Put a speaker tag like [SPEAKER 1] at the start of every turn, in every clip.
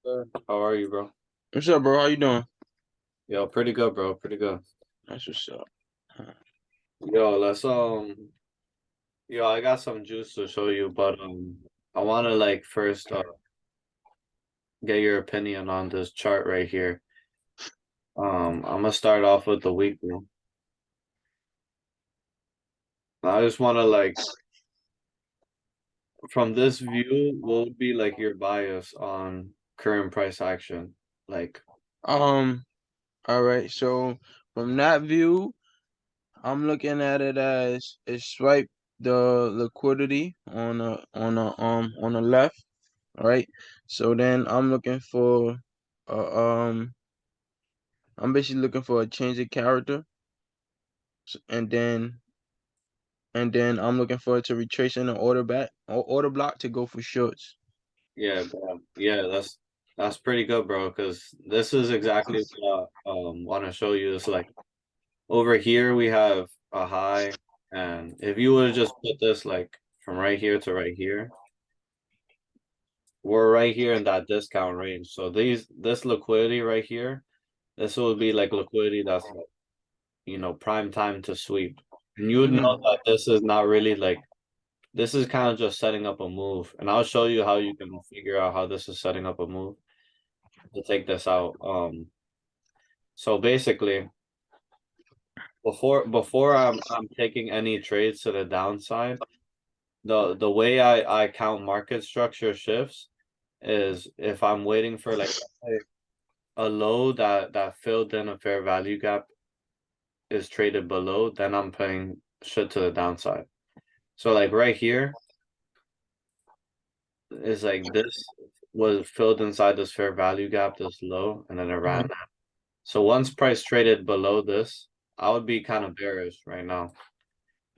[SPEAKER 1] How are you, bro?
[SPEAKER 2] What's up, bro? How you doing?
[SPEAKER 1] Yo, pretty good, bro. Pretty good.
[SPEAKER 2] That's what's up. Huh.
[SPEAKER 1] Yo, I got some juice to show you, but I wanna like first get your opinion on this chart right here. I'm gonna start off with the weekly. I just wanna like from this view, what would be like your bias on current price action? Like,
[SPEAKER 2] Um, all right. So from that view, I'm looking at it as it swipe the liquidity on the left, right? So then uh, um I'm basically looking for a change of character, and then I'm looking for it to retrace in the order back or order block to go for shorts.
[SPEAKER 1] yeah, bro. Yeah, that's pretty good, bro, because this is exactly what I want to show you. It's like over here we have a high, and if you would just put this like from right here to right here, we're right here in that discount range. So this liquidity right here, this would be like liquidity that's like, prime time to sweep. And you would know
[SPEAKER 2] Mm-hmm.
[SPEAKER 1] that this is not really like this is kind of just setting up a move. And I'll show you how you can figure out how this is setting up a move to take this out. So basically before I'm taking any trades to the downside. The way I count market structure shifts is if I'm waiting for like a low that filled in a fair value gap is traded below, then I'm playing shit to the downside. So like right here is like this was filled inside this fair value gap, this low, and then it ran
[SPEAKER 2] Mm-hmm.
[SPEAKER 1] that. So once price traded below this, I would be kind of bearish right now.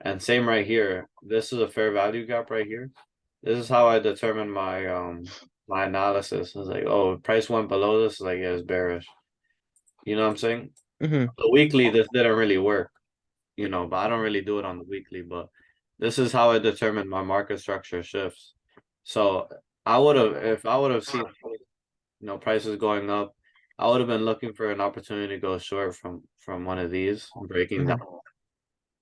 [SPEAKER 1] And same right here. This is a fair value gap right here. This is how I determine my analysis. It's like, oh, price went below this, like yeah, it's bearish. You know what I'm saying?
[SPEAKER 2] Mm-hmm.
[SPEAKER 1] The weekly, this didn't really work, but I don't really do it on the weekly, but this is how I determine my market structure shifts. So if I would have seen, prices going up, I would have been looking for an opportunity to go short from one of these breaking down.
[SPEAKER 2] Mm-hmm.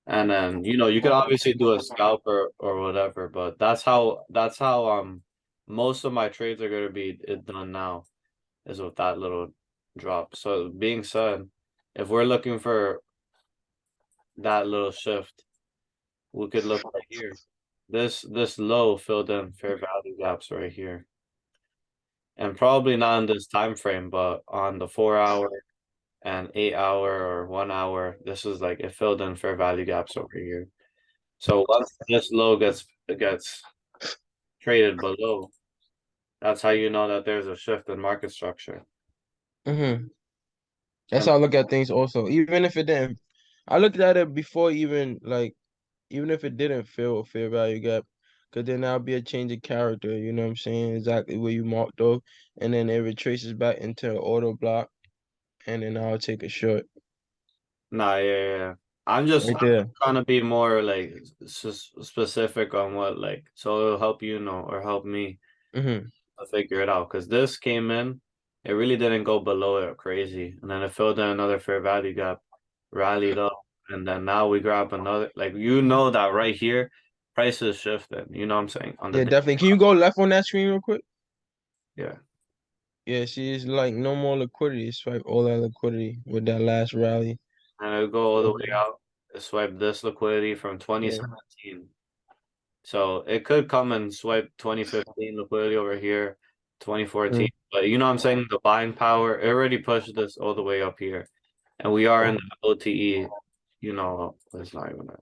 [SPEAKER 1] And then, you could obviously do a scalp or whatever, but that's how most of my trades are gonna be done now is with that little drop. So being said, if we're looking for that little shift, we could look right here. This low filled in fair value gaps right here. And probably not in this time frame, but on the 4 hour and 8 hour or 1 hour, this is like it filled in fair value gaps over here. So once this low gets traded below, that's how you know that there's a shift in market structure.
[SPEAKER 2] Mm-hmm. That's
[SPEAKER 1] And
[SPEAKER 2] how I look at things also. Even if it didn't, I looked at it before even like even if it didn't fill a fair value gap, because then that'll be a change of character, you know what I'm saying? Exactly where you marked off, and then it retraces back into an auto block, and then I'll take a short
[SPEAKER 1] nah, yeah, yeah, yeah. I'm
[SPEAKER 2] right there.
[SPEAKER 1] trying to be more like specific on what like so it'll help or help me
[SPEAKER 2] Mm-hmm.
[SPEAKER 1] to figure it out. Because this came in, it really didn't go below it crazy, and then it filled in another fair value gap, rallied up, and then now we grab another. Like that right here, price is shifting. You know what I'm saying on the
[SPEAKER 2] Yeah,
[SPEAKER 1] day.
[SPEAKER 2] definitely. Can you go left on that screen real quick?
[SPEAKER 1] Yeah,
[SPEAKER 2] Yeah, see, it's like no more liquidity. Swipe all that liquidity with that last rally.
[SPEAKER 1] and it'll go all the way out. Swipe this liquidity from
[SPEAKER 2] Yeah.
[SPEAKER 1] 2017. So it could come and swipe 2015 liquidity over here, 2014.
[SPEAKER 2] Mm.
[SPEAKER 1] But you know what I'm saying? The buying power, it already pushed this all the way up here. And we are in the OTE, it's not even that.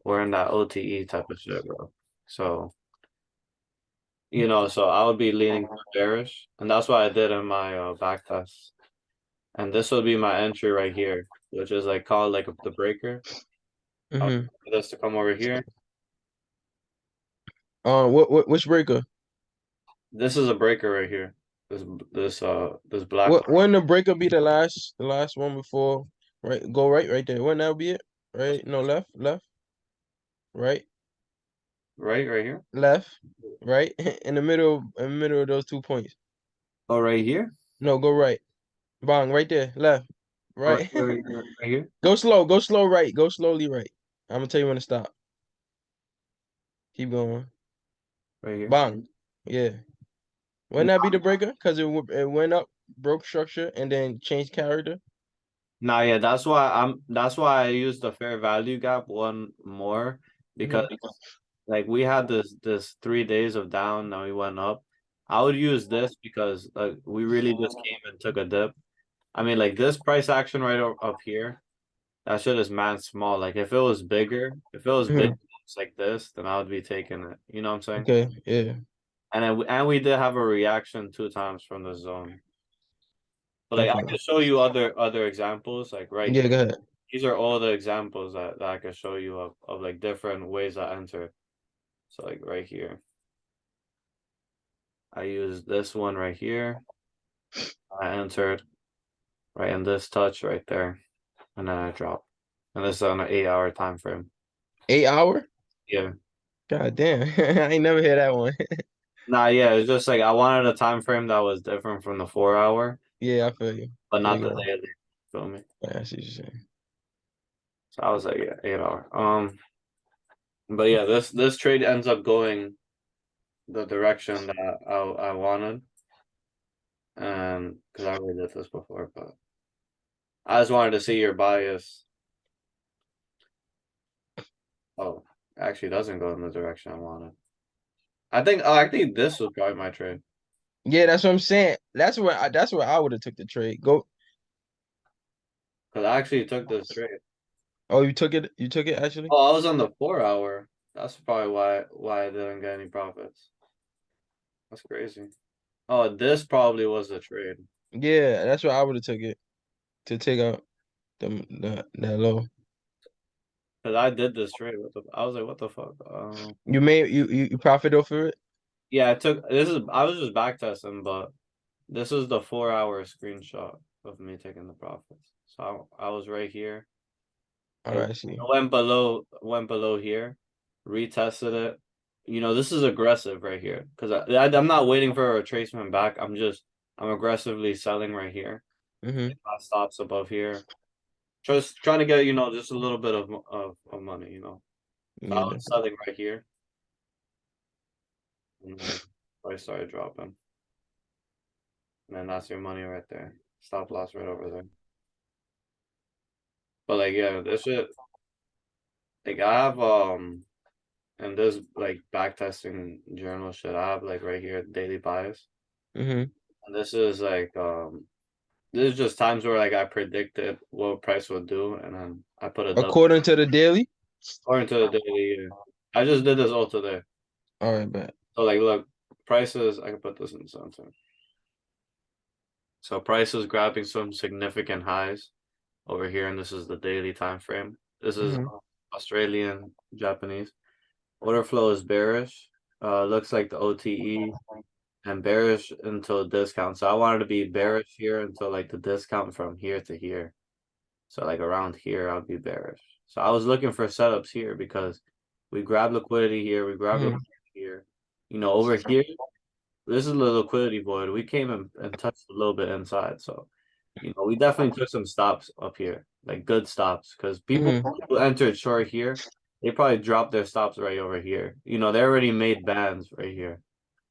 [SPEAKER 1] We're in that OTE type of shit, bro. So, so I would be leaning bearish. And that's what I did in my back test. And this would be my entry right here, which is like called like the breaker. I would
[SPEAKER 2] Mm-hmm.
[SPEAKER 1] for this to come over here.
[SPEAKER 2] Which breaker?
[SPEAKER 1] This is a breaker right here. This black
[SPEAKER 2] What when the breaker be the last one before right go right there. When that'll be it? Right? No, left, right,
[SPEAKER 1] right here.
[SPEAKER 2] left, right. In the middle of those 2 points.
[SPEAKER 1] Oh, right here?
[SPEAKER 2] No, go right. Bong, right there. Left.
[SPEAKER 1] Oh, right
[SPEAKER 2] Right.
[SPEAKER 1] here, right here, right here?
[SPEAKER 2] Go slow. Go slow right. Go slowly right. I'm gonna tell you when to stop. Keep going.
[SPEAKER 1] Right here.
[SPEAKER 2] Bong. Yeah. Wouldn't that be the breaker? Because it went up, broke structure, and then changed character.
[SPEAKER 1] Nah, yeah, that's why I used the fair value gap one more because
[SPEAKER 2] Hmm.
[SPEAKER 1] like we had this 3 days of down, now we went up. I would use this because like we really just came and took a dip. I mean, like this price action right up here, that shit is mad small. Like if it was bigger, if it was big
[SPEAKER 2] Hmm.
[SPEAKER 1] it's like this, then I would be taking it. You know what I'm saying?
[SPEAKER 2] Okay. Yeah.
[SPEAKER 1] And we did have a reaction 2 times from the zone. But like I
[SPEAKER 2] Okay.
[SPEAKER 1] could show you other examples, like right
[SPEAKER 2] Yeah.
[SPEAKER 1] here.
[SPEAKER 2] Go ahead.
[SPEAKER 1] These are all the examples that I could show you of like different ways I enter. So like right here, I use this one right here. I entered right in this touch right there, and then I drop. And this is on an 8 hour time frame.
[SPEAKER 2] 8 hour.
[SPEAKER 1] Yeah.
[SPEAKER 2] God damn. I ain't never heard that one.
[SPEAKER 1] Nah, yeah, it's just like I wanted a time frame that was different from the 4 hour,
[SPEAKER 2] Yeah, I feel you.
[SPEAKER 1] but
[SPEAKER 2] There
[SPEAKER 1] not
[SPEAKER 2] you
[SPEAKER 1] the
[SPEAKER 2] go.
[SPEAKER 1] daily. Feel me?
[SPEAKER 2] I see what you're saying.
[SPEAKER 1] So I was like, yeah, 8 hour. But yeah, this trade ends up going the direction that I wanted, and because I already did this before, but I just wanted to see your bias. Oh, actually, it doesn't go in the direction I wanted. I think this was probably my trade
[SPEAKER 2] Yeah, that's what I'm saying. That's where I would have took the trade. Go.
[SPEAKER 1] because I actually took this trade.
[SPEAKER 2] Oh, you took it. You took it actually.
[SPEAKER 1] Oh, I was on the 4 hour. That's probably why I didn't get any profits. That's crazy. Oh, this probably was a trade
[SPEAKER 2] Yeah, that's where I would have took it to take out the that low.
[SPEAKER 1] because I did this trade. I was like, what the fuck?
[SPEAKER 2] You profit off of it.
[SPEAKER 1] Yeah, I took this is I was just back testing, but this is the 4 hour screenshot of me taking the profits. So I was right here.
[SPEAKER 2] All
[SPEAKER 1] It
[SPEAKER 2] right, I see.
[SPEAKER 1] went below here, retested it. This is aggressive right here because I'm not waiting for a retracement back. I'm aggressively selling right here.
[SPEAKER 2] Mm-hmm.
[SPEAKER 1] My stops above here. Just trying to get, just a little bit of money. So I
[SPEAKER 2] Yeah.
[SPEAKER 1] was selling right here, and then price started dropping. And then that's your money right there. Stop loss right over there. But like yeah, this shit like I have and this like back testing journal shit I have like right here daily bias.
[SPEAKER 2] Mm-hmm.
[SPEAKER 1] And this is just times where like I predicted what price would do and then I put a double
[SPEAKER 2] According to the daily.
[SPEAKER 1] or into the daily. I just did this all today.
[SPEAKER 2] All right, bet.
[SPEAKER 1] So like look, prices I can put this in something. So prices grabbing some significant highs over here, and this is the daily time frame. This is
[SPEAKER 2] Mm-hmm.
[SPEAKER 1] Australian Japanese. Order flow is bearish. Looks like the OTE and bearish until discount. So I wanted to be bearish here until like the discount from here to here. So like around here, I'll be bearish. So I was looking for setups here because we grab liquidity here, we grab
[SPEAKER 2] Mm-hmm.
[SPEAKER 1] liquidity here. Over here, this is the liquidity void. We came and touched a little bit inside. So, we definitely took some stops up here, like good stops, because people
[SPEAKER 2] Mm-hmm.
[SPEAKER 1] who entered short here, they probably dropped their stops right over here. They already made bands right here.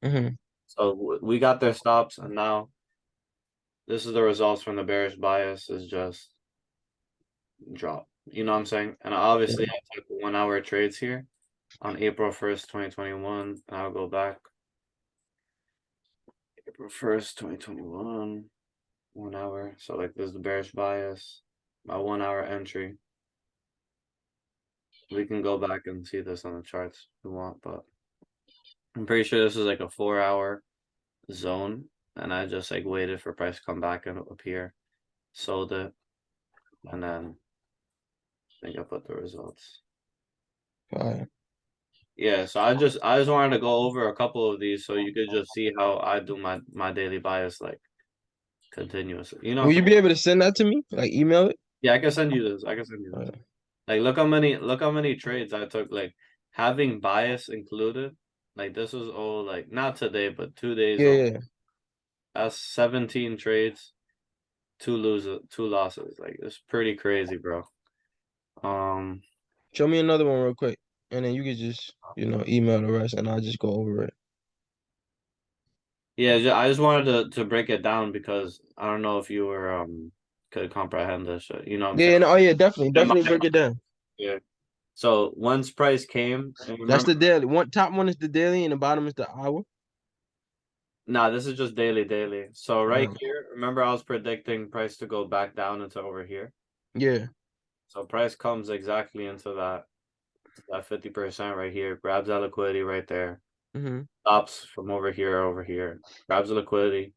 [SPEAKER 2] Mm-hmm.
[SPEAKER 1] So we got their stops, and now this is the results from the bearish bias is just drop. You know what I'm saying? And obviously I took 1 hour trades here on April 1st, 2021. And I'll go back. April 1st, 2021, 1 hour. So like this is the bearish bias. My 1 hour entry. We can go back and see this on the charts if we want, but I'm pretty sure this is like a 4 hour zone. And I just like waited for price to come back and up here, sold it, and then I think I put the results.
[SPEAKER 2] All right.
[SPEAKER 1] Yeah, so I just wanted to go over a couple of these so you could just see how I do my daily bias like continuously. You know what I'm
[SPEAKER 2] Will you
[SPEAKER 1] saying?
[SPEAKER 2] be able to send that to me? Like email it?
[SPEAKER 1] Yeah, I can send you this. I can send you
[SPEAKER 2] All
[SPEAKER 1] this.
[SPEAKER 2] right.
[SPEAKER 1] Like look how many trades I took, like having bias included. Like this was all like not today, but 2 days
[SPEAKER 2] Yeah,
[SPEAKER 1] old.
[SPEAKER 2] yeah.
[SPEAKER 1] That's 17 trades, two losses. Like it's pretty crazy, bro. Um,
[SPEAKER 2] Show me another one real quick, and then you can just email the rest, and I'll just go over it.
[SPEAKER 1] yeah, I just wanted to break it down because I don't know if you were could comprehend this shit. You know what I'm saying?
[SPEAKER 2] Yeah, no, oh yeah, definitely,
[SPEAKER 1] In my
[SPEAKER 2] definitely break it down.
[SPEAKER 1] yeah. So once price came, and
[SPEAKER 2] That's
[SPEAKER 1] remember,
[SPEAKER 2] the daily. Top one is the daily, and the bottom is the hour.
[SPEAKER 1] nah, this is just daily. So
[SPEAKER 2] All
[SPEAKER 1] right
[SPEAKER 2] right.
[SPEAKER 1] here, remember I was predicting price to go back down into over here.
[SPEAKER 2] Yeah.
[SPEAKER 1] So price comes exactly into that 50% right here, grabs that liquidity right there,
[SPEAKER 2] Mm-hmm.
[SPEAKER 1] stops from over here, grabs the liquidity.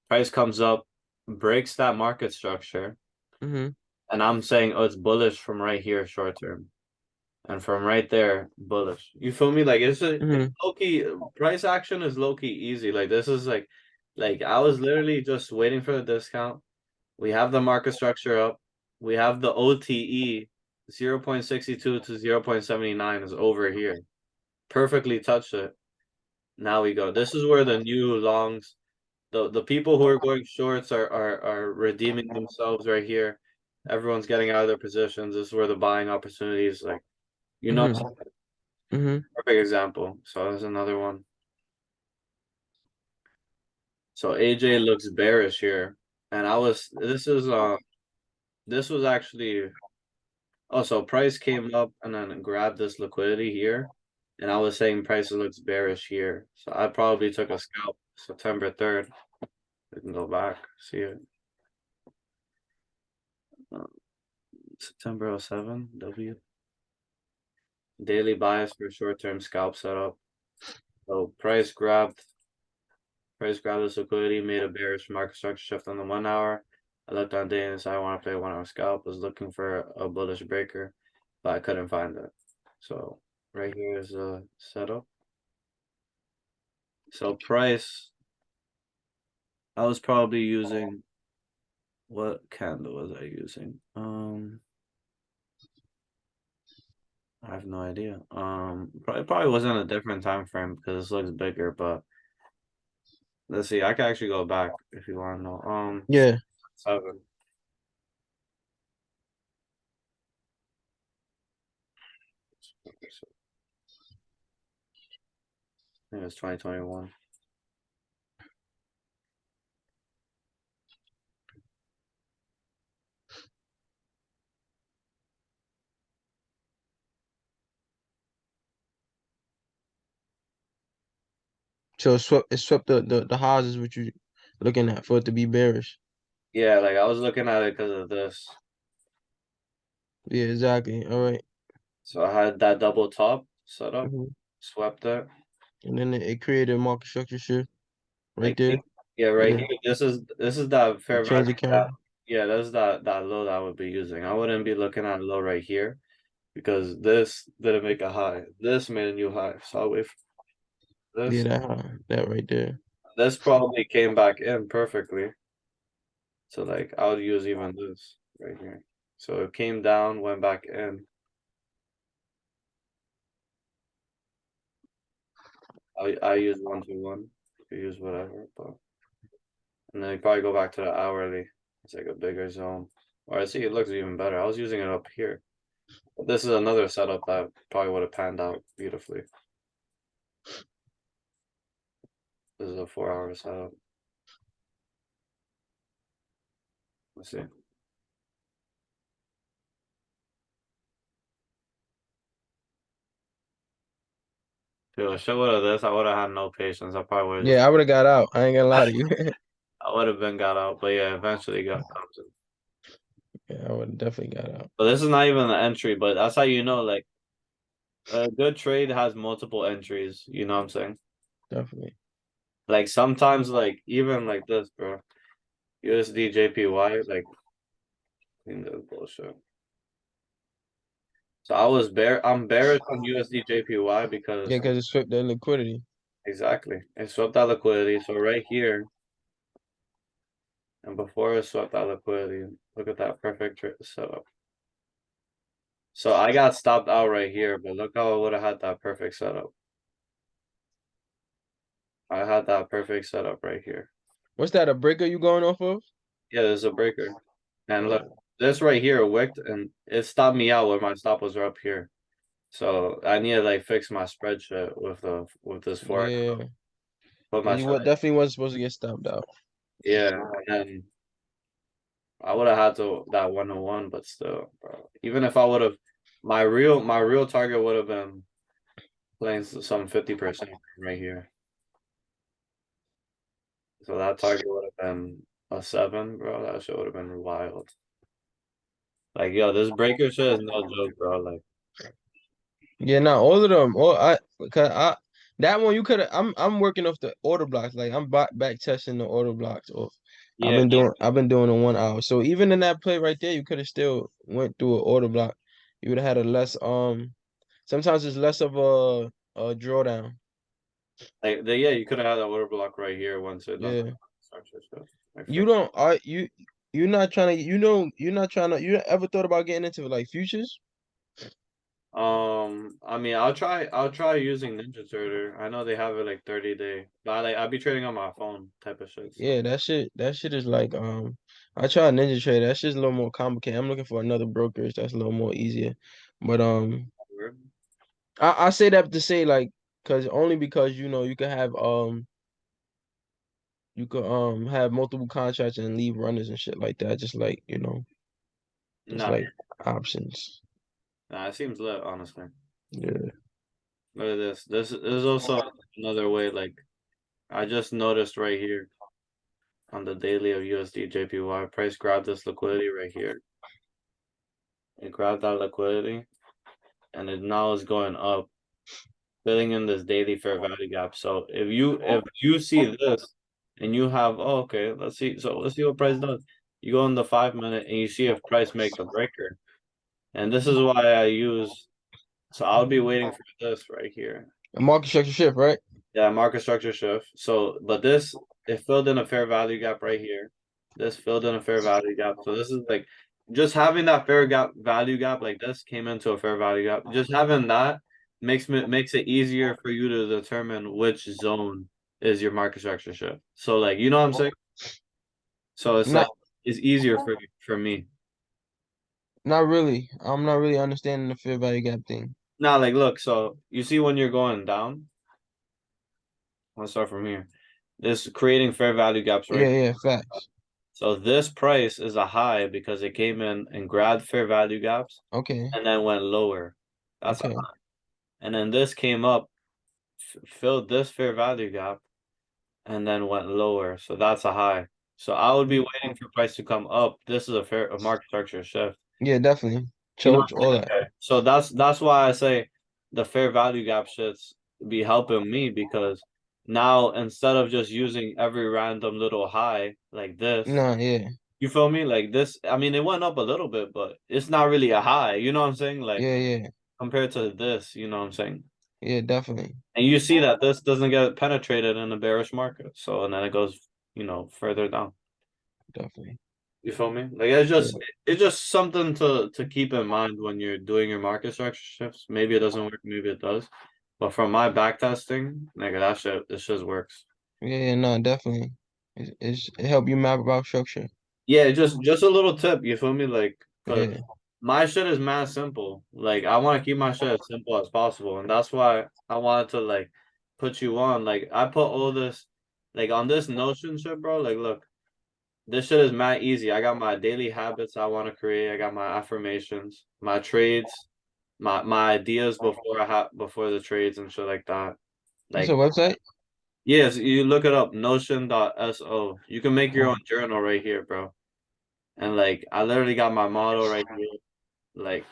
[SPEAKER 1] Price comes up, breaks that market structure,
[SPEAKER 2] Mm-hmm.
[SPEAKER 1] and I'm saying, oh, it's bullish from right here, short term, and from right there, bullish. You feel me? Like it's
[SPEAKER 2] Mm-hmm.
[SPEAKER 1] low key. Price action is low key easy. Like this is like I was literally just waiting for the discount. We have the market structure up. We have the OTE 0.62 to 0.79 is over here. Perfectly touched it. Now we go. This is where the new longs, the people who are going shorts are redeeming themselves right here. Everyone's getting out of their positions. This is where the buying opportunities, like you know,
[SPEAKER 2] Mm-hmm. Mm-hmm.
[SPEAKER 1] perfect example. So there's another one. So AJ looks bearish here, and I was this was actually also price came up and then grabbed this liquidity here, and I was saying price looks bearish here. So I probably took a scalp September 3rd. We can go back, see it. Uh, September 07, W. Daily bias for short-term scalp setup. So price grabbed this liquidity, made a bearish market structure shift on the 1 hour. I looked on day and decided I want to play 1 hour scalp, was looking for a bullish breaker, but I couldn't find it. So right here is a setup. So price, I was probably using, what candle was I using? I have no idea. Probably wasn't a different time frame because this looks bigger, but let's see. I can actually go back if you want to know.
[SPEAKER 2] Yeah.
[SPEAKER 1] 7. I think it was 2021.
[SPEAKER 2] So it swept the highs is what you looking at for it to be bearish.
[SPEAKER 1] Yeah, like I was looking at it because of this.
[SPEAKER 2] Yeah, exactly. All right.
[SPEAKER 1] So I had that double top set up,
[SPEAKER 2] Mm-hmm.
[SPEAKER 1] swept it.
[SPEAKER 2] And then it created a market structure shift right
[SPEAKER 1] Like
[SPEAKER 2] there.
[SPEAKER 1] yeah, right
[SPEAKER 2] Yeah.
[SPEAKER 1] here. This is that fair value.
[SPEAKER 2] Change the
[SPEAKER 1] That,
[SPEAKER 2] candle.
[SPEAKER 1] yeah, that's that low that I would be using. I wouldn't be looking at a low right here because this didn't make a high. This made a new high. So I'll wait for
[SPEAKER 2] Yeah,
[SPEAKER 1] this.
[SPEAKER 2] that right there.
[SPEAKER 1] This probably came back in perfectly. So like I would use even this right here. So it came down, went back in. I use 1 to 1. You use whatever, but and then you probably go back to the hourly. It's like a bigger zone. Or I see it looks even better. I was using it up here. But this is another setup that probably would have panned out beautifully. This is a 4 hour setup. Let's see. Dude, a shit of this, I would have had no patience. I probably would have just
[SPEAKER 2] Yeah, I would have got out. I ain't gonna lie to you.
[SPEAKER 1] I would have been got out. But yeah, eventually got comes in.
[SPEAKER 2] Yeah, I would have definitely got out.
[SPEAKER 1] But this is not even the entry, but that's how you know like a good trade has multiple entries, you know what I'm saying?
[SPEAKER 2] Definitely.
[SPEAKER 1] Like sometimes like even like this, bro. USD JPY, like I think that's bullshit. So I'm bearish on USD JPY
[SPEAKER 2] Yeah,
[SPEAKER 1] because
[SPEAKER 2] because it swept that liquidity.
[SPEAKER 1] exactly. It swept that liquidity. So right here and before it swept that liquidity, look at that perfect setup. So I got stopped out right here, but look how I would have had that perfect setup. I had that perfect setup right here.
[SPEAKER 2] What's that? A breaker you going off of?
[SPEAKER 1] Yeah, there's a breaker. And look, this right here wicked and it stopped me out when my stop was up here. So I need to like fix my spread shit with this forex.
[SPEAKER 2] Yeah,
[SPEAKER 1] Put
[SPEAKER 2] because
[SPEAKER 1] my
[SPEAKER 2] you
[SPEAKER 1] shit.
[SPEAKER 2] what definitely wasn't supposed to get stopped out.
[SPEAKER 1] Yeah, and then I would have had to that 101, but still, bro. Even if I would have, my real target would have been playing some 50% right here. So that target would have been a 7, bro. That shit would have been wild. Like, yo, this breaker shit is no joke, bro. Like,
[SPEAKER 2] Yeah, not all of them. All I because I that one you could have. I'm working off the order blocks. Like I'm back testing the order blocks off.
[SPEAKER 1] yeah,
[SPEAKER 2] I've been doing in 1 hour. So even in that play right there, you could have still went through an order block. You would have had a less sometimes it's less of a drawdown.
[SPEAKER 1] yeah, you could have had that order block right here once it done
[SPEAKER 2] Yeah.
[SPEAKER 1] structure stuff. Like,
[SPEAKER 2] You don't are you're not trying to you're not trying to you ever thought about getting into like futures?
[SPEAKER 1] I mean, I'll try using Ninja Trader. I know they have it like 30-day, but I'll be trading on my phone type of shit. So,
[SPEAKER 2] Yeah, that shit is like I tried Ninja Trader. That shit's a little more complicated. I'm looking for another brokerage that's a little more easier. But I say that to say like cause only because you know you could have multiple contracts and leave runners and shit like that. Just like, just
[SPEAKER 1] nah,
[SPEAKER 2] like options.
[SPEAKER 1] nah, it seems lit, honestly.
[SPEAKER 2] Yeah.
[SPEAKER 1] Look at this. This is also another way. Like, I just noticed right here on the daily of USD JPY price grabbed this liquidity right here. It grabbed that liquidity, and it now is going up, filling in this daily fair value gap. So if you see this and you have, oh, okay, let's see. So let's see what price does. You go in the 5 minute and you see if price makes a breaker. And this is why I use. So I'll be waiting for this right here.
[SPEAKER 2] A market structure shift, right?
[SPEAKER 1] Yeah, market structure shift. So, but this it filled in a fair value gap right here. This filled in a fair value gap. So this is like just having that fair gap value gap like this came into a fair value gap. Just having that makes it easier for you to determine which zone is your market structure shift. So like you know what I'm saying? So it's like
[SPEAKER 2] Not
[SPEAKER 1] it's easier for me.
[SPEAKER 2] not really. I'm not really understanding the fair value gap thing.
[SPEAKER 1] Now like look, so you see when you're going down, let's start from here. This creating fair value gaps
[SPEAKER 2] Yeah,
[SPEAKER 1] right.
[SPEAKER 2] yeah, facts.
[SPEAKER 1] So this price is a high because it came in and grabbed fair value gaps
[SPEAKER 2] Okay,
[SPEAKER 1] and then went lower. That's a
[SPEAKER 2] okay.
[SPEAKER 1] high. And then this came up, filled this fair value gap, and then went lower. So that's a high. So I would be waiting for price to come up. This is a market structure shift.
[SPEAKER 2] Yeah, definitely.
[SPEAKER 1] You know
[SPEAKER 2] Choke, all that.
[SPEAKER 1] so that's why I say the fair value gap shits be helping me because now instead of just using every random little high like this,
[SPEAKER 2] Nah, yeah.
[SPEAKER 1] you feel me? Like this, I mean, it went up a little bit, but it's not really a high. You know what I'm saying? Like
[SPEAKER 2] Yeah, yeah.
[SPEAKER 1] compared to this, you know what I'm saying?
[SPEAKER 2] Yeah, definitely.
[SPEAKER 1] And you see that this doesn't get penetrated in a bearish market. So and then it goes, further down.
[SPEAKER 2] Definitely.
[SPEAKER 1] You feel me? Like it's
[SPEAKER 2] Yeah,
[SPEAKER 1] just something to keep in mind when you're doing your market structure shifts. Maybe it doesn't work, maybe it does. But from my back testing, nigga, this just works.
[SPEAKER 2] yeah, yeah, no, definitely. It help you map out structure.
[SPEAKER 1] Yeah, just a little tip, you feel me? Like, cause
[SPEAKER 2] Yeah.
[SPEAKER 1] my shit is mad simple. Like, I want to keep my shit as simple as possible, and that's why I wanted to like put you on. Like, I put all this, like, on this Notion shit, bro. Like, look, this shit is mad easy. I got my daily habits I want to create. I got my affirmations, my trades, my ideas before the trades and shit like that.
[SPEAKER 2] It's a
[SPEAKER 1] Like,
[SPEAKER 2] website?
[SPEAKER 1] yes, you look it up, Notion.so. You can make your own journal right here, bro. And like I literally got my model right here. Like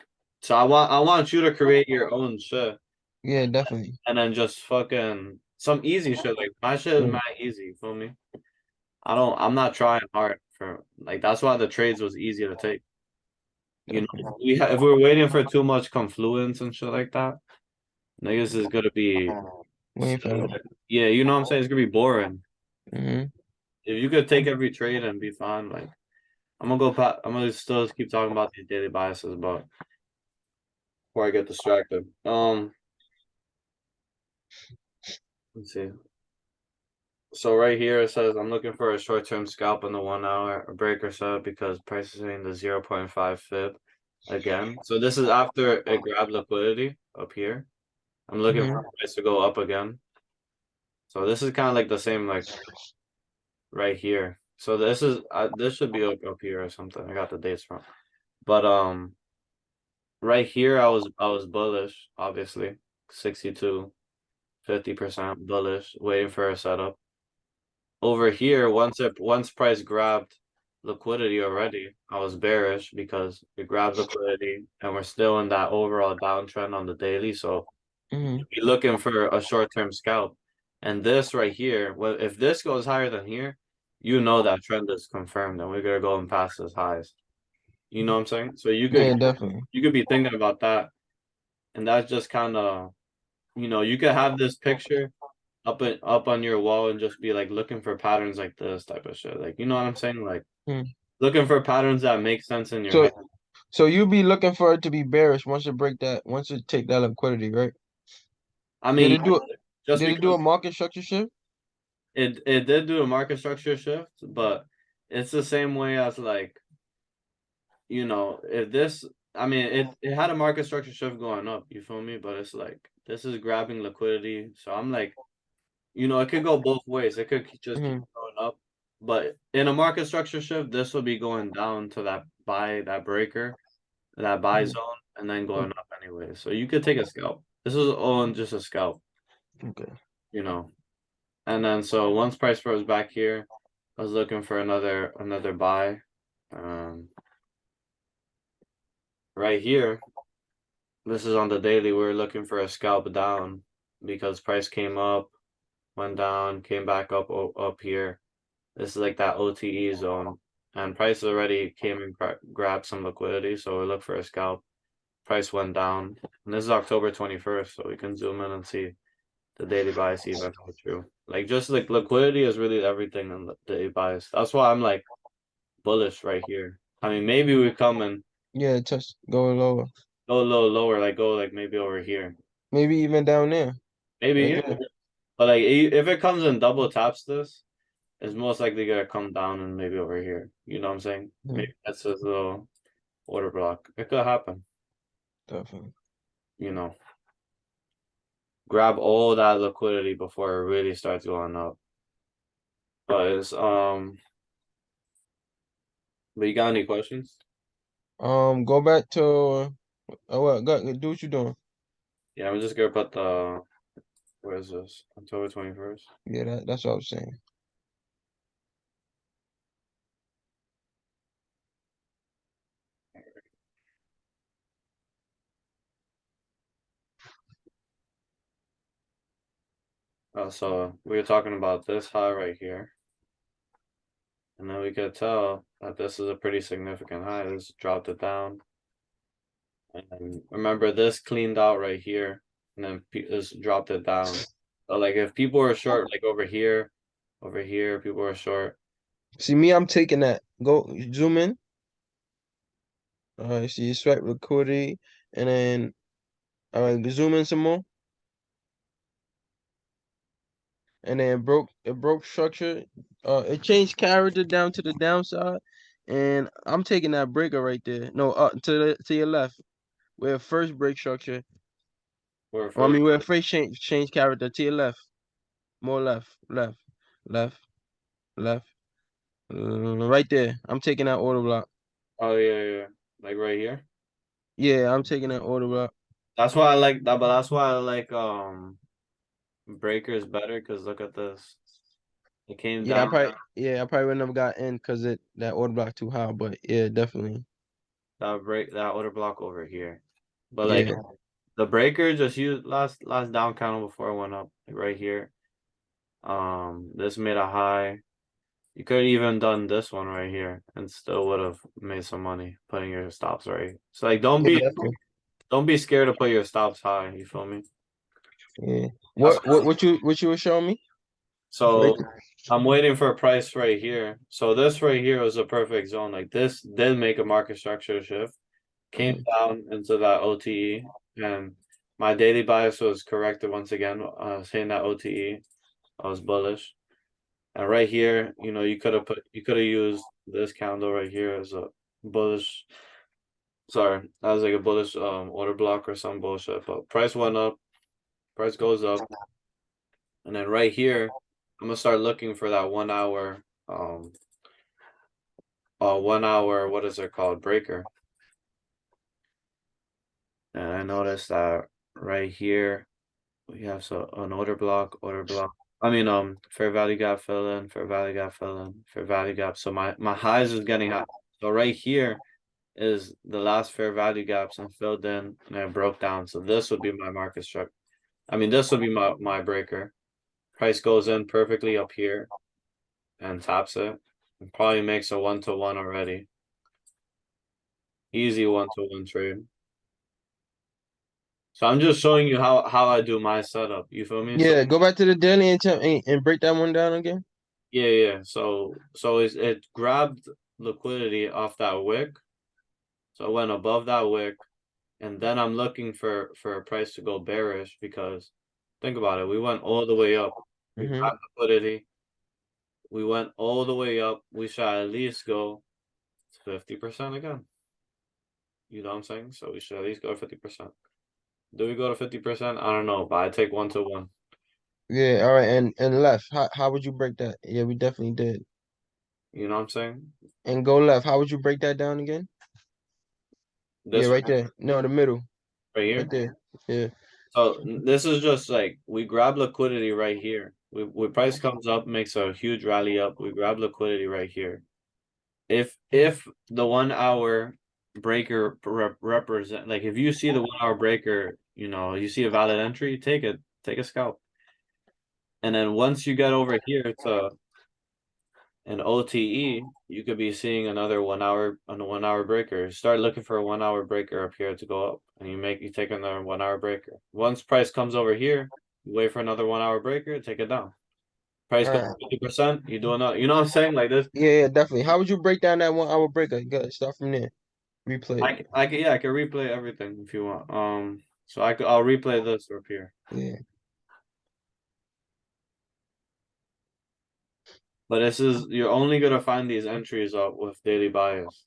[SPEAKER 1] so I want you to create your own shit
[SPEAKER 2] Yeah, definitely.
[SPEAKER 1] and then just fucking some easy shit. Like my shit is
[SPEAKER 2] Yeah,
[SPEAKER 1] mad easy, you feel me? I'm not trying hard for like that's why the trades was easy to take. You know,
[SPEAKER 2] definitely.
[SPEAKER 1] if we're waiting for too much confluence and shit like that, niggas is gonna be
[SPEAKER 2] Waiting for that.
[SPEAKER 1] yeah, you know what I'm saying? It's gonna be boring.
[SPEAKER 2] Mm-hmm.
[SPEAKER 1] If you could take every trade and be fine, like I'm gonna still keep talking about these daily biases, but before I get distracted. Let's see. So right here it says I'm looking for a short-term scalp on the 1 hour breaker setup because price is in the 0.5 fib again. So this is after it grabbed liquidity up here. I'm looking for price to go up again. So this is kind of like the same like right here. So this should be up here or something. I got the dates wrong. But right here I was bullish, obviously. 62, 50% bullish, waiting for a setup. Over here, once price grabbed liquidity already, I was bearish because it grabbed liquidity and we're still in that overall downtrend on the daily. So be looking for a short-term scalp. And this right here, well, if this goes higher than here, you know that trend is confirmed and we're gonna go and pass this highs. You know what I'm saying? So
[SPEAKER 2] Yeah, definitely.
[SPEAKER 1] you could be thinking about that. And that's just kind of, you could have this picture up on your wall and just be like looking for patterns like this type of shit. Like, you know what I'm saying? Like
[SPEAKER 2] Mm.
[SPEAKER 1] looking for patterns that make sense in your
[SPEAKER 2] So
[SPEAKER 1] head.
[SPEAKER 2] so you be looking for it to be bearish once it take that liquidity, right?
[SPEAKER 1] I
[SPEAKER 2] Did
[SPEAKER 1] mean,
[SPEAKER 2] it do
[SPEAKER 1] just
[SPEAKER 2] did it do
[SPEAKER 1] because
[SPEAKER 2] a market structure shift?
[SPEAKER 1] it did do a market structure shift, but it's the same way as like, if this I mean it had a market structure shift going up, you feel me? But it's like this is grabbing liquidity. So I'm like, it could go both ways. It could just keep
[SPEAKER 2] Hmm.
[SPEAKER 1] going up. But in a market structure shift, this will be going down to that breaker, that buy
[SPEAKER 2] Hmm.
[SPEAKER 1] zone, and then going up anyway. So you could take a scalp. This is all just a scalp,
[SPEAKER 2] Okay.
[SPEAKER 1] you know. And then so once price rose back here, I was looking for another buy. Um, right here, this is on the daily. We're looking for a scalp down because price came up, went down, came back up here. This is like that OTE zone, and price already came and grabbed some liquidity, so we look for a scalp. Price went down, and this is October 21st, so we can zoom in and see the daily buy, see if that's true. Like just like liquidity is really everything in the daily buys. That's why I'm like bullish right here. I mean, maybe we come and
[SPEAKER 2] Yeah, touch go lower.
[SPEAKER 1] go a little lower, like go like maybe over here,
[SPEAKER 2] Maybe even down there.
[SPEAKER 1] maybe.
[SPEAKER 2] Right
[SPEAKER 1] Yeah.
[SPEAKER 2] there.
[SPEAKER 1] But like if it comes and double taps this, it's most likely gonna come down and maybe over here. You know what I'm saying?
[SPEAKER 2] Hmm.
[SPEAKER 1] Maybe that's a little order block. It could happen.
[SPEAKER 2] Definitely.
[SPEAKER 1] You know, grab all that liquidity before it really starts going up. But but you got any questions?
[SPEAKER 2] Go back to what go do what you doing.
[SPEAKER 1] Yeah, I'm just gonna put where is this? October 21st.
[SPEAKER 2] Yeah, that's what I was saying.
[SPEAKER 1] So we were talking about this high right here, and then we could tell that this is a pretty significant high. This dropped it down, and remember this cleaned out right here, and then this dropped it down. But like if people are short, like over here, people are short.
[SPEAKER 2] See me, I'm taking that. Go zoom in. All right, see swipe liquidity and then all right, zoom in some more. And then it broke structure. It changed character down to the downside, and I'm taking that breaker right there. No, to your left, where it first break structure.
[SPEAKER 1] Or
[SPEAKER 2] Or, I
[SPEAKER 1] first,
[SPEAKER 2] mean, where it first change character to your left, more left, left, left, right there. I'm taking that order block.
[SPEAKER 1] oh yeah, yeah, like right here.
[SPEAKER 2] Yeah, I'm taking that order block.
[SPEAKER 1] That's why I like that, but that's why I like breakers better because look at this. It came down
[SPEAKER 2] I probably would never got in because that order block too high, but yeah, definitely.
[SPEAKER 1] that order block over here. But like
[SPEAKER 2] Yeah.
[SPEAKER 1] the breaker just used last down candle before it went up, like right here. This made a high. You could have even done this one right here and still would have made some money putting your stops right. So like
[SPEAKER 2] Yeah, definitely.
[SPEAKER 1] don't be scared to put your stops high, you feel me?
[SPEAKER 2] Yeah.
[SPEAKER 1] That's
[SPEAKER 2] What you were showing me? Right
[SPEAKER 1] so
[SPEAKER 2] there.
[SPEAKER 1] I'm waiting for a price right here. So this right here was a perfect zone. Like this did make a market structure shift, came
[SPEAKER 2] Mhm.
[SPEAKER 1] down into that OTE, and my daily bias was corrected once again. Saying that OTE, I was bullish. And right here, you could have used this candle right here as a bullish. Sorry, that was like a bullish order block or some bullshit. But price went up, price goes up, and then right here, I'm gonna start looking for that 1 hour 1 hour, what is it called, breaker. And I noticed that right here we have an order block. I mean, fair value gap fill in, fair value gap fill in, fair value gap. So my highs is getting high. So right here is the last fair value gaps and filled in and I broke down. So this would be my market structure. I mean, this would be my breaker. Price goes in perfectly up here and taps it. And probably makes a 1-to-1 already. Easy 1-to-1 trade. So I'm just showing you how I do my setup. You feel me? So
[SPEAKER 2] Yeah, go back to the daily and break that one down again.
[SPEAKER 1] yeah. So it grabbed liquidity off that wick. So it went above that wick, and then I'm looking for a price to go bearish because think about it. We went all the way up. We
[SPEAKER 2] Mm-hmm.
[SPEAKER 1] grabbed liquidity. We went all the way up. We should at least go 50% again. You know what I'm saying? So we should at least go 50%. Do we go to 50%? I don't know, but I take 1-to-1.
[SPEAKER 2] Yeah, all right, and left. How would you break that? Yeah, we definitely did.
[SPEAKER 1] You know what I'm saying?
[SPEAKER 2] And go left. How would you break that down again? Yeah,
[SPEAKER 1] This
[SPEAKER 2] right there. No, the middle.
[SPEAKER 1] right
[SPEAKER 2] Right
[SPEAKER 1] here.
[SPEAKER 2] there. Yeah.
[SPEAKER 1] So this is just like we grab liquidity right here. We price comes up, makes a huge rally up. We grab liquidity right here. If the 1 hour breaker represent like if you see the 1 hour breaker, you see a valid entry, take it, take a scalp. And then once you get over here to an OTE, you could be seeing another 1 hour on a 1 hour breaker. Start looking for a 1 hour breaker up here to go up, and you take another 1 hour breaker. Once price comes over here, you wait for another 1 hour breaker, take it down. Price
[SPEAKER 2] All
[SPEAKER 1] goes
[SPEAKER 2] right.
[SPEAKER 1] 50%, you do another. You know what I'm saying? Like this,
[SPEAKER 2] Yeah, definitely. How would you break down that 1 hour breaker? Good. Start from there. Replay it.
[SPEAKER 1] I can replay everything if you want. So I'll replay this up here.
[SPEAKER 2] Yeah.
[SPEAKER 1] But you're only gonna find these entries up with daily bias.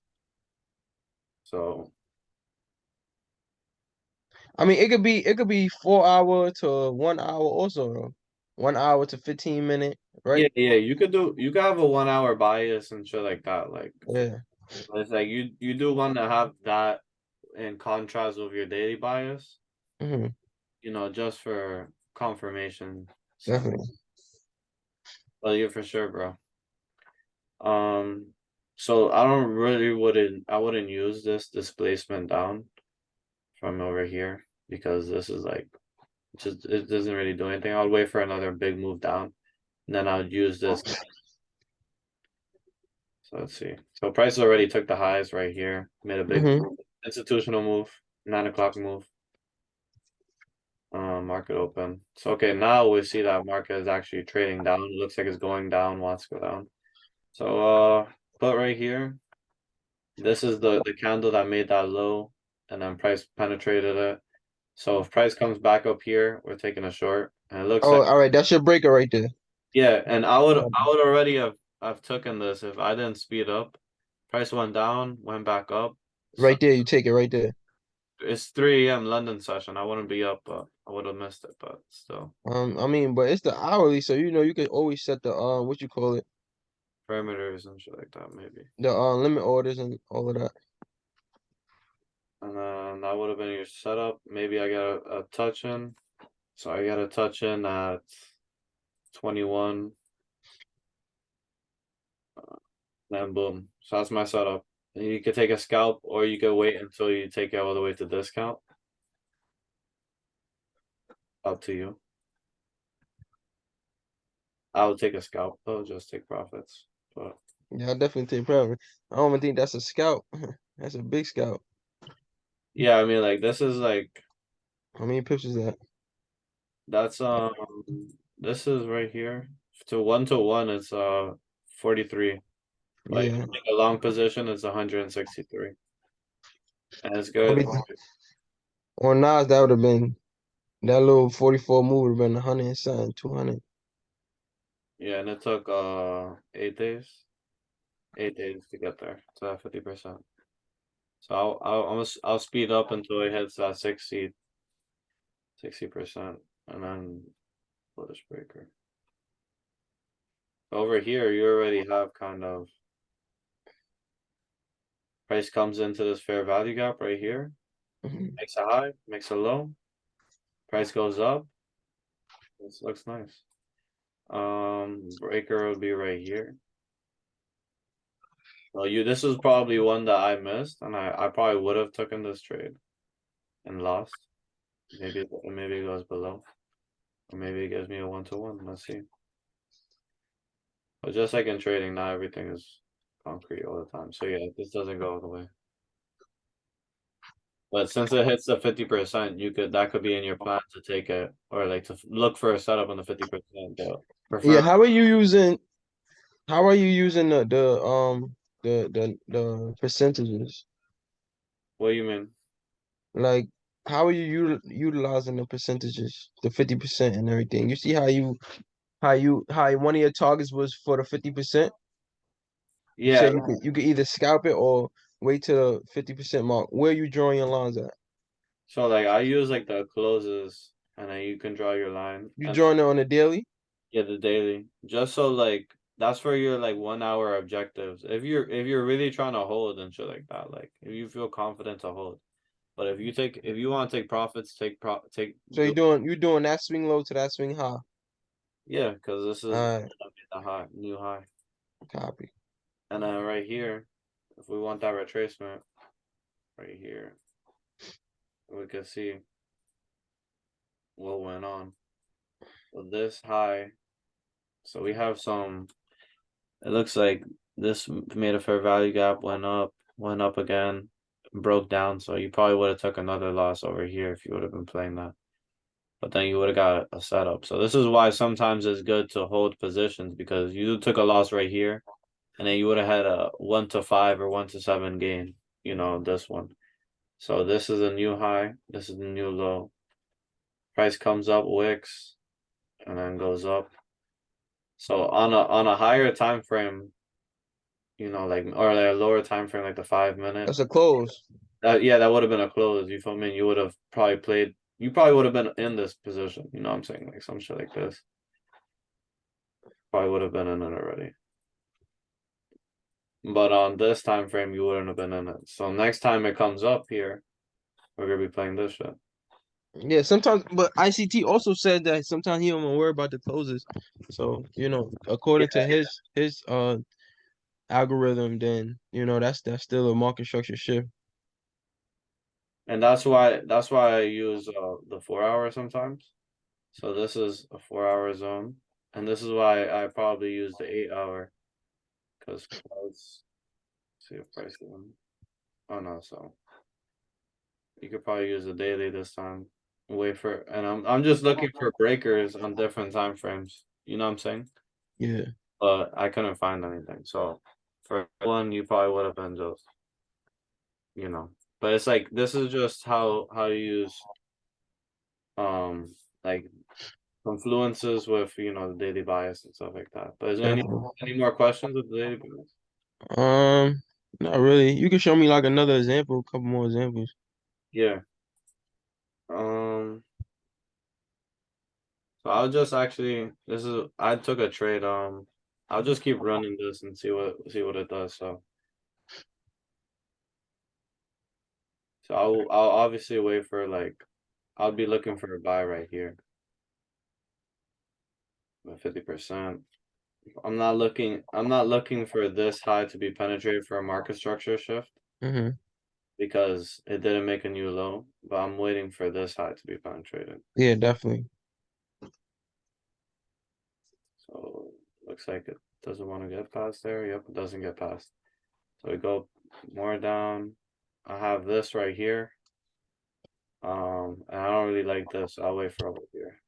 [SPEAKER 1] So
[SPEAKER 2] I mean, it could be 4 hour to 1 hour also though. 1 hour to 15 minute, right?
[SPEAKER 1] yeah, you could have a 1 hour bias and shit like that. Like
[SPEAKER 2] Yeah.
[SPEAKER 1] it's like you do want to have that in contrast with your daily bias,
[SPEAKER 2] Hmm.
[SPEAKER 1] just for confirmation. So,
[SPEAKER 2] Definitely.
[SPEAKER 1] but yeah, for sure, bro. So I don't really I wouldn't use this displacement down from over here because this is like just it doesn't really do anything. I'll wait for another big move down, and then I'll use this. So let's see. So price already took the highs right here, made a big
[SPEAKER 2] Hmm.
[SPEAKER 1] institutional move, 9 o'clock move. Market open. So okay, now we see that market is actually trading down. It looks like it's going down, wants to go down. So put right here. This is the candle that made that low, and then price penetrated it. So if price comes back up here, we're taking a short. And it looks
[SPEAKER 2] Oh,
[SPEAKER 1] like
[SPEAKER 2] all right. That's your breaker right there.
[SPEAKER 1] yeah, and I would already have taken this if I didn't speed up. Price went down, went back up. So
[SPEAKER 2] Right there. You take it right there.
[SPEAKER 1] it's 3 a.m. London session. I wouldn't be up, but I would have missed it, but still.
[SPEAKER 2] I mean, but it's the hourly, so you could always set the what you call it,
[SPEAKER 1] Parameters and shit like that, maybe.
[SPEAKER 2] the limit orders and all of that.
[SPEAKER 1] And then that would have been your setup. Maybe I got a touch in. So I got a touch in at 21. Then boom. So that's my setup. And you could take a scalp or you could wait until you take it all the way to discount. Up to you. I would take a scalp though, just take profits. But
[SPEAKER 2] Yeah, I definitely take profit. I don't even think that's a scout. That's a big scout.
[SPEAKER 1] yeah, I mean like this is like
[SPEAKER 2] How many pips is that?
[SPEAKER 1] that's this is right here. To 1-to-1 it's 43. Like
[SPEAKER 2] Yeah.
[SPEAKER 1] a long position is 163. And it's
[SPEAKER 2] I
[SPEAKER 1] good.
[SPEAKER 2] mean, on Nas, that would have been that little 44 move would have been 100 and something, 200.
[SPEAKER 1] Yeah, and it took 8 days. 8 days to get there to that 50%. So I'll speed up until it hits that 60%, and then bullish breaker. Over here, you already have kind of price comes into this fair value gap right here,
[SPEAKER 2] Mhm.
[SPEAKER 1] makes a high, makes a low, price goes up. This looks nice. Breaker would be right here. Well, this is probably one that I missed, and I probably would have taken this trade and lost. Maybe it goes below, or maybe it gives me a 1-to-1. Let's see. But just like in trading, not everything is concrete all the time. So yeah, this doesn't go all the way. But since it hits the 50%, that could be in your plan to take it, or like to look for a setup on the 50%. But
[SPEAKER 2] Yeah,
[SPEAKER 1] prefer.
[SPEAKER 2] how are you using the percentages?
[SPEAKER 1] What do you mean?
[SPEAKER 2] Like, how are you utilizing the percentages, the 50% and everything? You see how one of your targets was for the 50%? You
[SPEAKER 1] Yeah.
[SPEAKER 2] said you could either scalp it or wait to the 50% mark. Where are you drawing your lines at?
[SPEAKER 1] So like I use like the closes, and then you can draw your line,
[SPEAKER 2] You
[SPEAKER 1] and
[SPEAKER 2] drawing it on a daily?
[SPEAKER 1] yeah, the daily. Just so like that's for your like 1 hour objectives. If you're really trying to hold and shit like that, like if you feel confident to hold. But if you want to take profits, take
[SPEAKER 2] So
[SPEAKER 1] do
[SPEAKER 2] you're doing that swing low to that swing high.
[SPEAKER 1] yeah, because this is
[SPEAKER 2] All right,
[SPEAKER 1] gonna be the high, new high.
[SPEAKER 2] copy.
[SPEAKER 1] And then right here, if we want that retracement right here, we can see what went on. So this high, so we have some. It looks like this made a fair value gap, went up again, broke down. So you probably would have took another loss over here if you would have been playing that. But then you would have got a setup. So this is why sometimes it's good to hold positions, because you took a loss right here, and then you would have had a 1-to-5 or 1-to-7 gain. This one. So this is a new high. This is a new low. Price comes up, wicks, and then goes up. So on a higher time frame, like, or like a lower time frame, like the 5 minute.
[SPEAKER 2] That's a close.
[SPEAKER 1] Yeah, that would have been a close. You feel me? You would have probably played. You probably would have been in this position. You know what I'm saying? Like some shit like this. Probably would have been in it already. But on this time frame, you wouldn't have been in it. So next time it comes up here, we're gonna be playing this shit.
[SPEAKER 2] Yeah, sometimes, but ICT also said that sometimes he don't worry about the closes. So, according to
[SPEAKER 1] Yeah,
[SPEAKER 2] his algorithm, then that's still a market structure shift.
[SPEAKER 1] and that's why I use the 4 hour sometimes. So this is a 4 hour zone, and this is why I probably use the 8 hour, because let's see if price one. Oh no, so you could probably use the daily this time. Wait for, and I'm just looking for breakers on different time frames. You know what I'm saying?
[SPEAKER 2] Yeah,
[SPEAKER 1] But I couldn't find anything. So for one, you probably would have been just, you know. But it's like this is just how you use like confluences with the daily bias and stuff like that. But is there
[SPEAKER 2] definitely.
[SPEAKER 1] any more questions with the daily bias?
[SPEAKER 2] Um, Not really. You can show me like another example, a couple more examples.
[SPEAKER 1] Yeah. Um. So I'll just actually I took a trade. I'll just keep running this and see what it does. So I'll obviously wait for like I'll be looking for a buy right here. 50%. I'm not looking for this high to be penetrated for a market structure shift,
[SPEAKER 2] Mm-hmm.
[SPEAKER 1] because it didn't make a new low, but I'm waiting for this high to be penetrated.
[SPEAKER 2] Yeah, definitely.
[SPEAKER 1] So looks like it doesn't want to get past there. Yep, it doesn't get past. So we go more down. I have this right here. And I don't really like this. I'll wait for over here.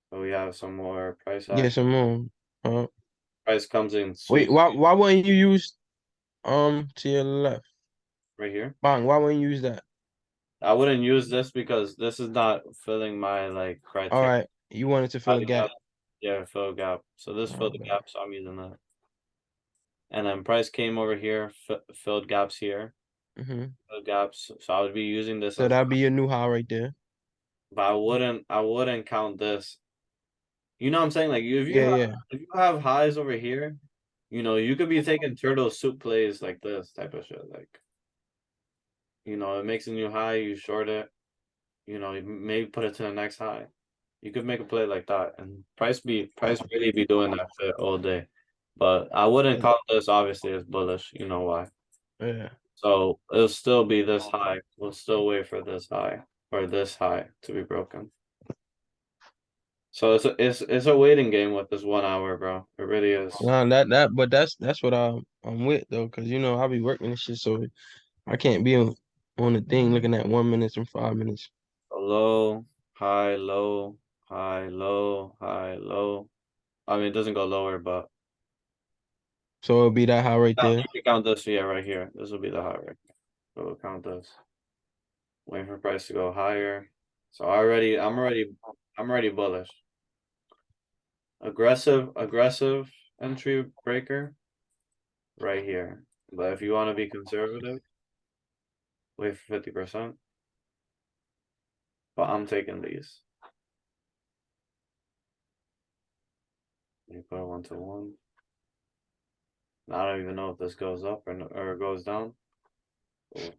[SPEAKER 1] So we have some more price
[SPEAKER 2] Yeah,
[SPEAKER 1] action.
[SPEAKER 2] some more. Uh,
[SPEAKER 1] Price comes in
[SPEAKER 2] Wait,
[SPEAKER 1] sweep
[SPEAKER 2] why wouldn't you use to your left?
[SPEAKER 1] right here.
[SPEAKER 2] Bang, why wouldn't you use that?
[SPEAKER 1] I wouldn't use this because this is not filling my like
[SPEAKER 2] All
[SPEAKER 1] criteria.
[SPEAKER 2] right, you wanted to fill a
[SPEAKER 1] Value
[SPEAKER 2] gap.
[SPEAKER 1] gap, yeah, fill a gap. So this
[SPEAKER 2] All
[SPEAKER 1] filled
[SPEAKER 2] right,
[SPEAKER 1] the
[SPEAKER 2] bet.
[SPEAKER 1] gap, so I'm using that. And then price came over here, filled gaps here, filled gaps. So I would be using this
[SPEAKER 2] So
[SPEAKER 1] as,
[SPEAKER 2] that'd be your new high right there.
[SPEAKER 1] but I wouldn't count this. You know what I'm saying? Like
[SPEAKER 2] Yeah, yeah.
[SPEAKER 1] if you have highs over here, you could be taking turtle soup plays like this type of shit. Like, it makes a new high, you short it, you maybe put it to the next high. You could make a play like that, and price really be doing that shit all day. But I wouldn't
[SPEAKER 2] Yeah.
[SPEAKER 1] count this obviously as bullish. You know why?
[SPEAKER 2] Yeah.
[SPEAKER 1] So it'll still be this high. We'll still wait for this high or this high to be broken. So it's a waiting game with this 1 hour, bro. It really is.
[SPEAKER 2] No, but that's what I'm with though, cause I'll be working and shit, so I can't be on the thing looking at 1 minute and 5 minutes.
[SPEAKER 1] Low, high, low, high, low, high, low. I mean, it doesn't go lower, but
[SPEAKER 2] So it'll be that high right there.
[SPEAKER 1] you can count this, yeah, right here. This will be the high right here. So we'll count this. Waiting for price to go higher. So I'm already bullish. Aggressive entry breaker right here. But if you want to be conservative, wait for 50%. But I'm taking these. You put a 1-to-1. I don't even know if this goes up or goes down. Cool.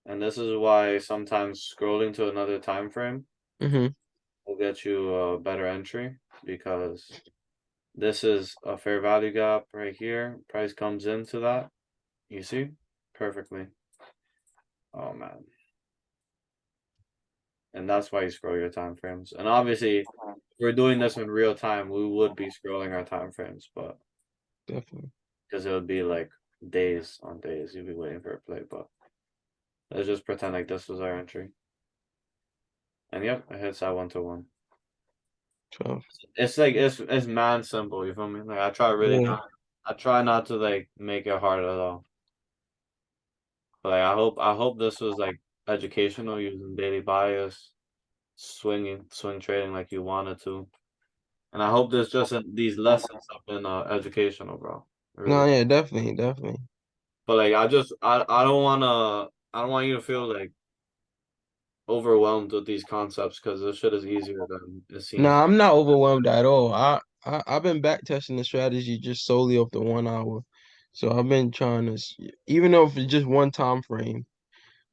[SPEAKER 1] And this is why sometimes scrolling to another time frame
[SPEAKER 2] Mm-hmm.
[SPEAKER 1] will get you a better entry because this is a fair value gap right here. Price comes into that. You see? Perfectly. Oh man. And that's why you scroll your time frames. And obviously, if we're doing this in real time, we would be scrolling our time frames, but
[SPEAKER 2] Definitely.
[SPEAKER 1] because it would be like days on days, you'd be waiting for a play. But let's just pretend like this was our entry. And yep, it hits that 1-to-1.
[SPEAKER 2] 12.
[SPEAKER 1] It's like it's man simple, you feel me? Like
[SPEAKER 2] Yeah.
[SPEAKER 1] I try not to like make it hard at all. But like I hope this was like educational using daily bias, swing trading like you wanted to. And I hope there's just these lessons have been educational, bro.
[SPEAKER 2] No,
[SPEAKER 1] Really.
[SPEAKER 2] yeah, definitely, definitely.
[SPEAKER 1] But like I don't want you to feel like overwhelmed with these concepts because this shit is easier than it
[SPEAKER 2] No,
[SPEAKER 1] seems.
[SPEAKER 2] I'm not overwhelmed at all. I've been back testing the strategy just solely off the 1 hour. So I've been trying to, even though if it's just one time frame.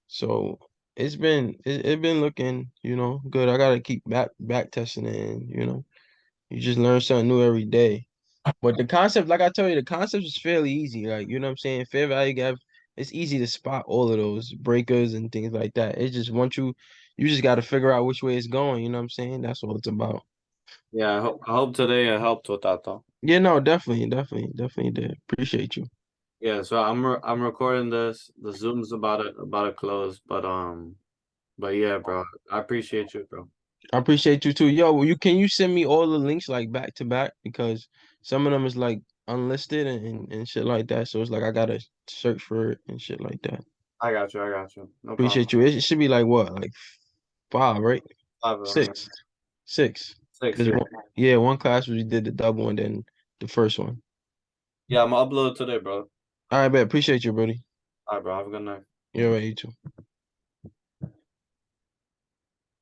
[SPEAKER 2] So it's been looking, good. I gotta keep back testing it, and you just learn something new every day. But the concept, like I tell you, the concept is fairly easy. Like, you know what I'm saying? Fair value gap, it's easy to spot all of those breakers and things like that. It's just once you just got to figure out which way it's going. You know what I'm saying? That's what it's about.
[SPEAKER 1] Yeah, I hope today it helped with that though.
[SPEAKER 2] Yeah, no, definitely did. Appreciate you.
[SPEAKER 1] Yeah, so I'm recording this. The Zoom's about to close, but yeah, bro. I appreciate you, bro.
[SPEAKER 2] I appreciate you too. Yo, can you send me all the links like back to back because some of them is like unlisted and shit like that. So it's like I gotta search for it and shit like that.
[SPEAKER 1] I got you. I got you. No problem.
[SPEAKER 2] Appreciate you. It should be like what, like five, right?
[SPEAKER 1] Five of them, yeah.
[SPEAKER 2] Six. Six.
[SPEAKER 1] Six,
[SPEAKER 2] Because
[SPEAKER 1] yeah.
[SPEAKER 2] yeah, one class we did the double and then the first one.
[SPEAKER 1] Yeah, I'm gonna upload today, bro.
[SPEAKER 2] All right, bet. Appreciate you, buddy.
[SPEAKER 1] All right, bro. Have a good night.
[SPEAKER 2] You're right, you too.